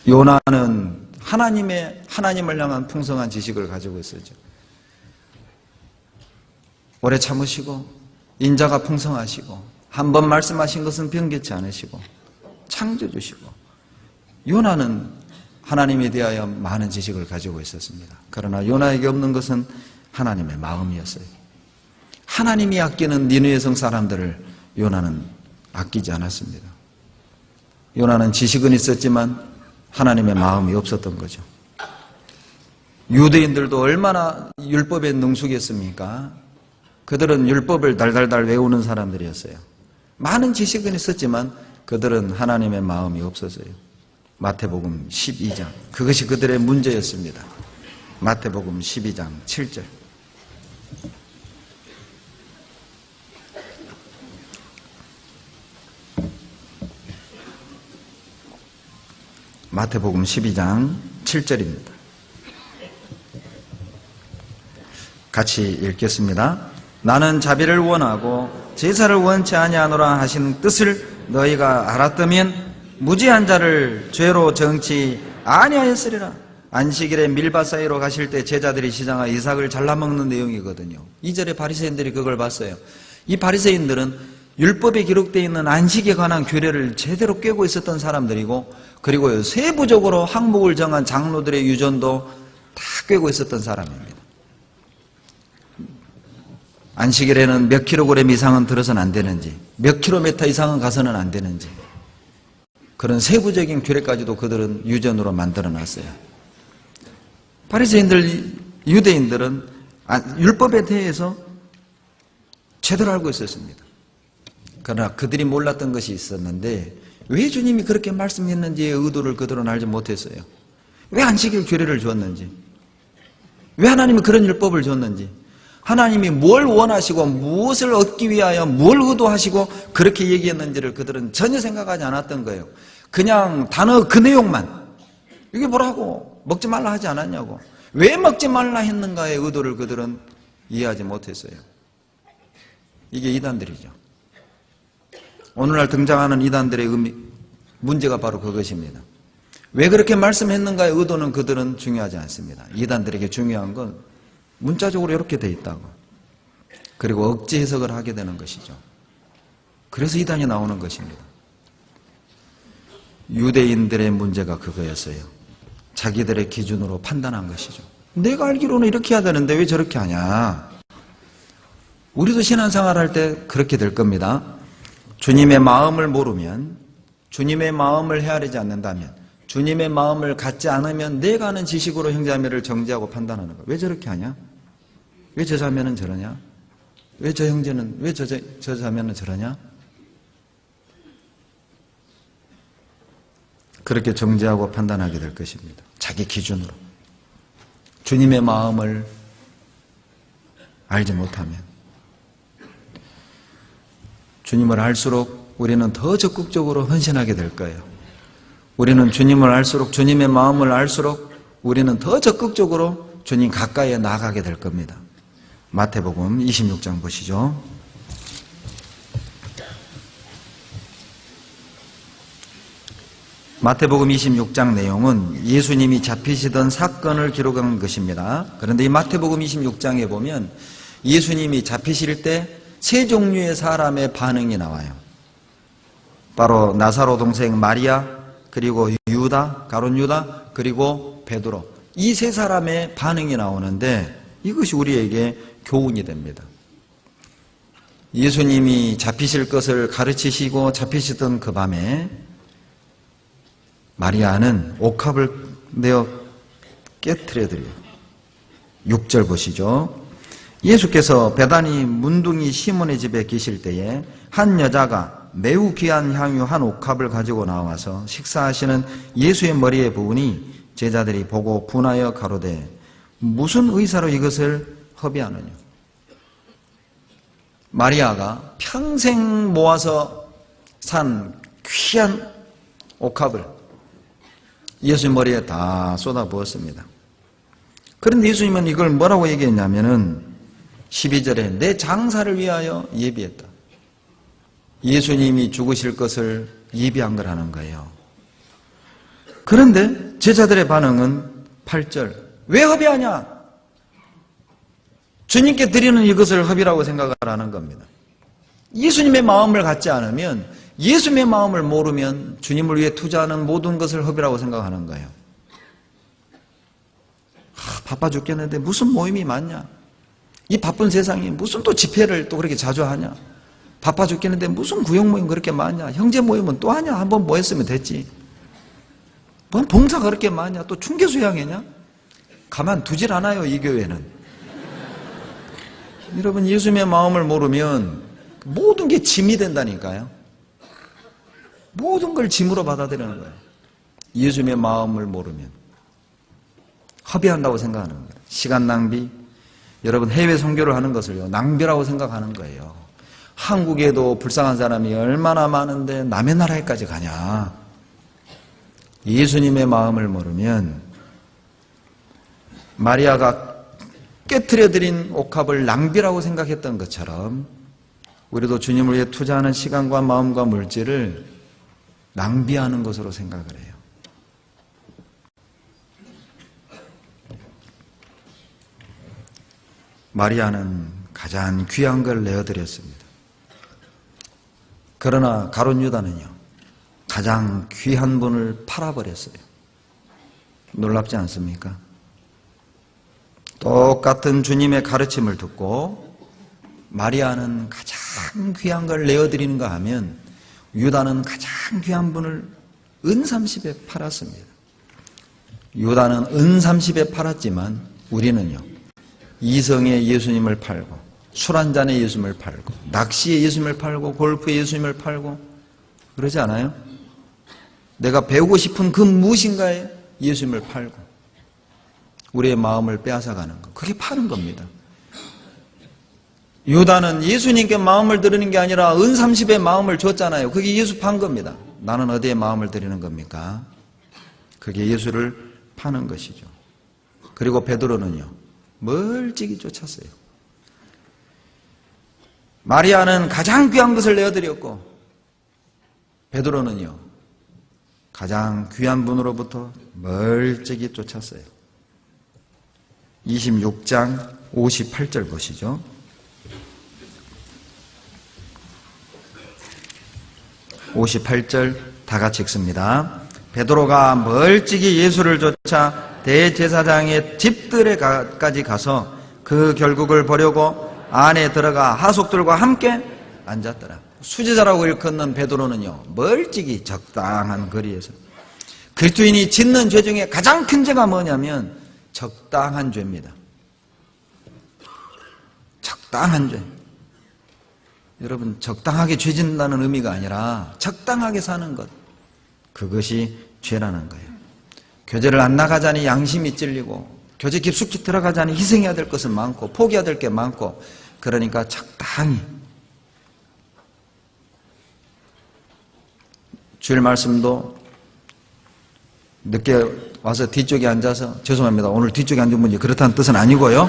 요나는 하나님을 향한 풍성한 지식을 가지고 있었죠. 오래 참으시고 인자가 풍성하시고 한 번 말씀하신 것은 변개치 않으시고 창조주시고, 요나는 하나님에 대하여 많은 지식을 가지고 있었습니다. 그러나 요나에게 없는 것은 하나님의 마음이었어요. 하나님이 아끼는 니느웨 성 사람들을 요나는 아끼지 않았습니다. 요나는 지식은 있었지만 하나님의 마음이 없었던 거죠. 유대인들도 얼마나 율법에 능숙했습니까? 그들은 율법을 달달달 외우는 사람들이었어요. 많은 지식은 있었지만 그들은 하나님의 마음이 없었어요. 마태복음 12장, 그것이 그들의 문제였습니다. 마태복음 12장 7절. 마태복음 12장 7절입니다. 같이 읽겠습니다. 나는 자비를 원하고 제사를 원치 아니하노라 하신 뜻을 너희가 알았다면 무지한 자를 죄로 정치 아니하였으리라. 안식일에 밀밭 사이로 가실 때 제자들이 시장하여 이삭을 잘라먹는 내용이거든요. 2절에 바리새인들이 그걸 봤어요. 이 바리새인들은 율법에 기록되어 있는 안식에 관한 규례를 제대로 꿰고 있었던 사람들이고, 그리고 세부적으로 항목을 정한 장로들의 유전도 다 꿰고 있었던 사람입니다. 안식일에는 몇 킬로그램 이상은 들어서는 안 되는지, 몇 킬로미터 이상은 가서는 안 되는지, 그런 세부적인 규례까지도 그들은 유전으로 만들어놨어요. 바리새인들, 유대인들은 율법에 대해서 제대로 알고 있었습니다. 그러나 그들이 몰랐던 것이 있었는데, 왜 주님이 그렇게 말씀했는지의 의도를 그들은 알지 못했어요. 왜 안식일 규례를 주었는지, 왜 하나님이 그런 율법을 줬는지, 하나님이 뭘 원하시고 무엇을 얻기 위하여 뭘 의도하시고 그렇게 얘기했는지를 그들은 전혀 생각하지 않았던 거예요. 그냥 단어 그 내용만, 이게 뭐라고 먹지 말라 하지 않았냐고, 왜 먹지 말라 했는가의 의도를 그들은 이해하지 못했어요. 이게 이단들이죠. 오늘날 등장하는 이단들의 문제가 바로 그것입니다. 왜 그렇게 말씀했는가의 의도는 그들은 중요하지 않습니다. 이단들에게 중요한 건 문자적으로 이렇게 돼 있다고, 그리고 억지 해석을 하게 되는 것이죠. 그래서 이단이 나오는 것입니다. 유대인들의 문제가 그거였어요. 자기들의 기준으로 판단한 것이죠. 내가 알기로는 이렇게 해야 되는데 왜 저렇게 하냐. 우리도 신앙생활 할 때 그렇게 될 겁니다. 주님의 마음을 모르면, 주님의 마음을 헤아리지 않는다면, 주님의 마음을 갖지 않으면 내가 아는 지식으로 형제자매를 정죄하고 판단하는 거예요. 왜 저렇게 하냐? 왜 저 자매는 저러냐? 왜 저 형제는, 왜 저 자매는 저러냐? 그렇게 정죄하고 판단하게 될 것입니다. 자기 기준으로. 주님의 마음을 알지 못하면, 주님을 알수록 우리는 더 적극적으로 헌신하게 될 거예요. 우리는 주님을 알수록, 주님의 마음을 알수록 우리는 더 적극적으로 주님 가까이에 나아가게 될 겁니다. 마태복음 26장 보시죠. 마태복음 26장 내용은 예수님이 잡히시던 사건을 기록한 것입니다. 그런데 이 마태복음 26장에 보면 예수님이 잡히실 때 세 종류의 사람의 반응이 나와요. 바로 나사로 동생 마리아, 그리고 유다, 가룟 유다, 그리고 베드로, 이 세 사람의 반응이 나오는데 이것이 우리에게 교훈이 됩니다. 예수님이 잡히실 것을 가르치시고 잡히시던 그 밤에 마리아는 옥합을 내어 깨트려드려요. 6절 보시죠. 예수께서 베다니 문둥이 시몬의 집에 계실 때에 한 여자가 매우 귀한 향유 한 옥합을 가지고 나와서 식사하시는 예수의 머리에 부으니 제자들이 보고 분하여 가로되 무슨 의사로 이것을 허비하느냐. 마리아가 평생 모아서 산 귀한 옥합을 예수의 머리에 다 쏟아 부었습니다. 그런데 예수님은 이걸 뭐라고 얘기했냐면은 12절에 내 장사를 위하여 예비했다. 예수님이 죽으실 것을 예비한 걸 하는 거예요. 그런데 제자들의 반응은 8절. 왜 허비하냐? 주님께 드리는 이것을 허비라고 생각을 하는 겁니다. 예수님의 마음을 갖지 않으면, 예수님의 마음을 모르면 주님을 위해 투자하는 모든 것을 허비라고 생각하는 거예요. 바빠 죽겠는데 무슨 모임이 많냐? 이 바쁜 세상에 무슨 또 집회를 또 그렇게 자주 하냐? 바빠 죽겠는데 무슨 구역 모임 그렇게 많냐? 형제 모임은 또 하냐? 한번 모였으면 됐지. 뭔 봉사 그렇게 많냐? 또 충계 수양회냐? 가만두질 않아요, 이 교회는. 여러분, 예수님의 마음을 모르면 모든 게 짐이 된다니까요. 모든 걸 짐으로 받아들이는 거예요. 예수님의 마음을 모르면 허비한다고 생각하는 거예요. 시간 낭비. 여러분, 해외 선교를 하는 것을요, 낭비라고 생각하는 거예요. 한국에도 불쌍한 사람이 얼마나 많은데 남의 나라에까지 가냐. 예수님의 마음을 모르면 마리아가 깨트려드린 옥합을 낭비라고 생각했던 것처럼 우리도 주님을 위해 투자하는 시간과 마음과 물질을 낭비하는 것으로 생각을 해요. 마리아는 가장 귀한 걸 내어드렸습니다. 그러나 가룟 유다는요, 가장 귀한 분을 팔아버렸어요. 놀랍지 않습니까? 똑같은 주님의 가르침을 듣고 마리아는 가장 귀한 걸 내어드리는가 하면 유다는 가장 귀한 분을 은 30에 팔았습니다. 유다는 은 30에 팔았지만 우리는요, 이성의 예수님을 팔고 술 한잔의 예수님을 팔고 낚시의 예수님을 팔고 골프의 예수님을 팔고 그러지 않아요? 내가 배우고 싶은 그 무엇인가에 예수님을 팔고 우리의 마음을 빼앗아가는 것, 그게 파는 겁니다. 유다는 예수님께 마음을 드리는 게 아니라 은 30의 마음을 줬잖아요. 그게 예수 판 겁니다. 나는 어디에 마음을 드리는 겁니까? 그게 예수를 파는 것이죠. 그리고 베드로는요, 멀찍이 쫓았어요. 마리아는 가장 귀한 것을 내어드렸고 베드로는요, 가장 귀한 분으로부터 멀찍이 쫓았어요. 26장 58절 보시죠. 58절 다 같이 읽습니다. 베드로가 멀찍이 예수를 쫓아 대제사장의 집들에까지 가서 그 결국을 보려고 안에 들어가 하속들과 함께 앉았더라. 수제자라고 일컫는 베드로는요, 멀찍이 적당한 거리에서, 그리스도인이 짓는 죄 중에 가장 큰 죄가 뭐냐면 적당한 죄입니다. 적당한 죄. 여러분, 적당하게 죄 짓는다는 의미가 아니라 적당하게 사는 것, 그것이 죄라는 거예요. 교제를 안 나가자니 양심이 찔리고, 교제 깊숙이 들어가자니 희생해야 될 것은 많고 포기해야 될 게 많고, 그러니까 적당히. 주일 말씀도 늦게 와서 뒤쪽에 앉아서, 죄송합니다, 오늘 뒤쪽에 앉은 분이 그렇다는 뜻은 아니고요,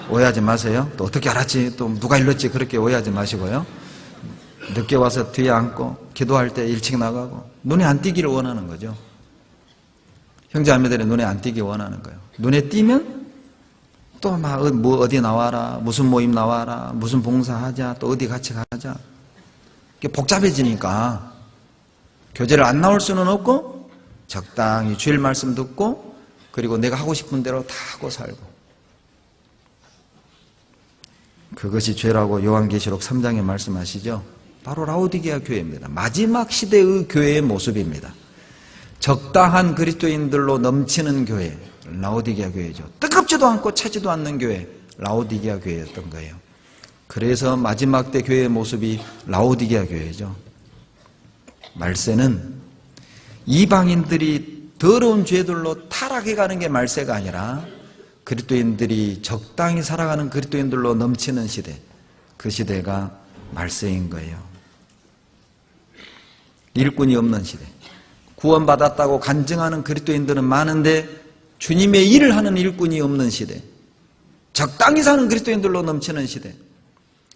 오해하지 마세요. 또 어떻게 알았지, 또 누가 일렀지, 그렇게 오해하지 마시고요. 늦게 와서 뒤에 앉고 기도할 때 일찍 나가고 눈에 안 띄기를 원하는 거죠. 형제자매들이 눈에 안 띄기 원하는 거예요. 눈에 띄면 또 막 뭐 어디 나와라, 무슨 모임 나와라, 무슨 봉사하자, 또 어디 같이 가자, 이게 복잡해지니까 교제를 안 나올 수는 없고 적당히 주일 말씀 듣고, 그리고 내가 하고 싶은 대로 다 하고 살고, 그것이 죄라고 요한계시록 3장에 말씀하시죠. 바로 라오디게아 교회입니다. 마지막 시대의 교회의 모습입니다. 적당한 그리스도인들로 넘치는 교회, 라오디게아 교회죠. 뜨겁지도 않고 차지도 않는 교회, 라오디게아 교회였던 거예요. 그래서 마지막 때 교회의 모습이 라오디게아 교회죠. 말세는 이방인들이 더러운 죄들로 타락해가는 게 말세가 아니라 그리스도인들이 적당히 살아가는 그리스도인들로 넘치는 시대, 그 시대가 말세인 거예요. 일꾼이 없는 시대, 구원받았다고 간증하는 그리스도인들은 많은데 주님의 일을 하는 일꾼이 없는 시대, 적당히 사는 그리스도인들로 넘치는 시대,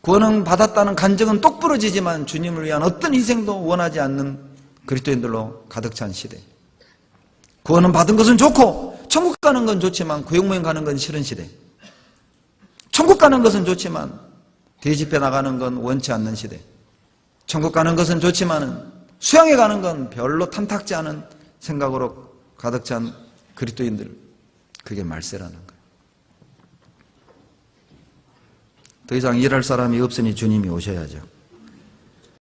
구원은 받았다는 간증은 똑부러지지만 주님을 위한 어떤 희생도 원하지 않는 그리스도인들로 가득 찬 시대. 구원은 받은 것은 좋고 천국 가는 건 좋지만 구역모임 가는 건 싫은 시대. 천국 가는 것은 좋지만 대집회 나가는 건 원치 않는 시대. 천국 가는 것은 좋지만 수양회 가는 건 별로 탐탁지 않은 생각으로 가득 찬 그리스도인들, 그게 말세라는 거예요. 더 이상 일할 사람이 없으니 주님이 오셔야죠.